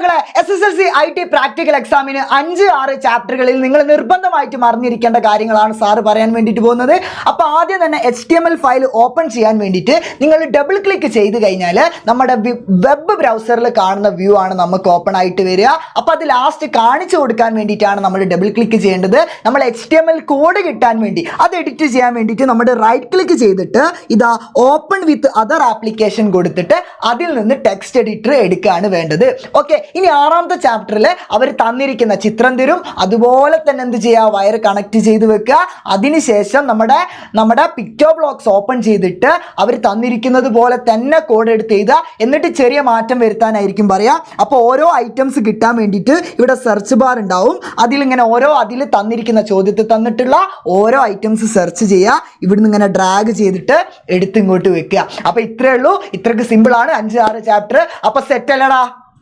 മക്കളെ SSLC IT practical എക്സാമിന് 5-6 ചാപ്റ്ററുകളിൽ നിങ്ങൾ നിർബന്ധമായിട്ടും അറിഞ്ഞിരിക്കേണ്ട കാര്യങ്ങളാണ് സാറ് പറയാൻ വേണ്ടിയിട്ട് പോകുന്നത്. അപ്പോൾ ആദ്യം തന്നെ HTML ഫയൽ ഓപ്പൺ ചെയ്യാൻ വേണ്ടിയിട്ട് നിങ്ങൾ ഡബിൾ ക്ലിക്ക് ചെയ്ത് കഴിഞ്ഞാൽ നമ്മുടെ വെബ് ബ്രൗസറിൽ കാണുന്ന വ്യൂ ആണ് നമുക്ക് ഓപ്പൺ ആയിട്ട് വരിക. അപ്പോൾ അത് ലാസ്റ്റ് കാണിച്ചു കൊടുക്കാൻ വേണ്ടിയിട്ടാണ് നമ്മൾ ഡബിൾ ക്ലിക്ക് ചെയ്യേണ്ടത്. നമ്മൾ HTML കോഡ് കിട്ടാൻ വേണ്ടി അത് എഡിറ്റ് ചെയ്യാൻ വേണ്ടിയിട്ട് നമ്മൾ റൈറ്റ് ക്ലിക്ക് ചെയ്തിട്ട് ഇതാ ഓപ്പൺ വിത്ത് അതർ ആപ്ലിക്കേഷൻ കൊടുത്തിട്ട് അതിൽ നിന്ന് ടെക്സ്റ്റ് എഡിറ്റർ എടുക്കുകയാണ് വേണ്ടത്. ഓക്കെ, ഇനി 6ാമത്തെ ചാപ്റ്ററിൽ അവർ തന്നിരിക്കുന്ന ചിത്രം തരും, അതുപോലെ തന്നെ എന്ത് ചെയ്യുക, വയർ കണക്ട് ചെയ്ത് വെക്കുക. അതിനുശേഷം നമ്മുടെ പിക്ചോ ബ്ലോക്സ് ഓപ്പൺ ചെയ്തിട്ട് അവർ തന്നിരിക്കുന്നത് പോലെ തന്നെ കോഡ് എടുത്ത് എഴുതുക. എന്നിട്ട് ചെറിയ മാറ്റം വരുത്താനായിരിക്കും പറയാം. അപ്പോൾ ഓരോ ഐറ്റംസ് കിട്ടാൻ വേണ്ടിയിട്ട് ഇവിടെ സെർച്ച് ബാർ ഉണ്ടാവും. അതിലിങ്ങനെ അതിൽ തന്നിരിക്കുന്ന ചോദ്യത്തിൽ തന്നിട്ടുള്ള ഓരോ ഐറ്റംസ് സെർച്ച് ചെയ്യുക. ഇവിടുന്ന് ഇങ്ങനെ ഡ്രാഗ് ചെയ്തിട്ട് എടുത്ത് ഇങ്ങോട്ട് വെക്കുക. അപ്പോൾ ഇത്രയേ ഉള്ളൂ. ഇത്രയ്ക്ക് സിമ്പിളാണ് 5-6 ചാപ്റ്റർ. അപ്പോൾ സെറ്റ് അല്ലടാ.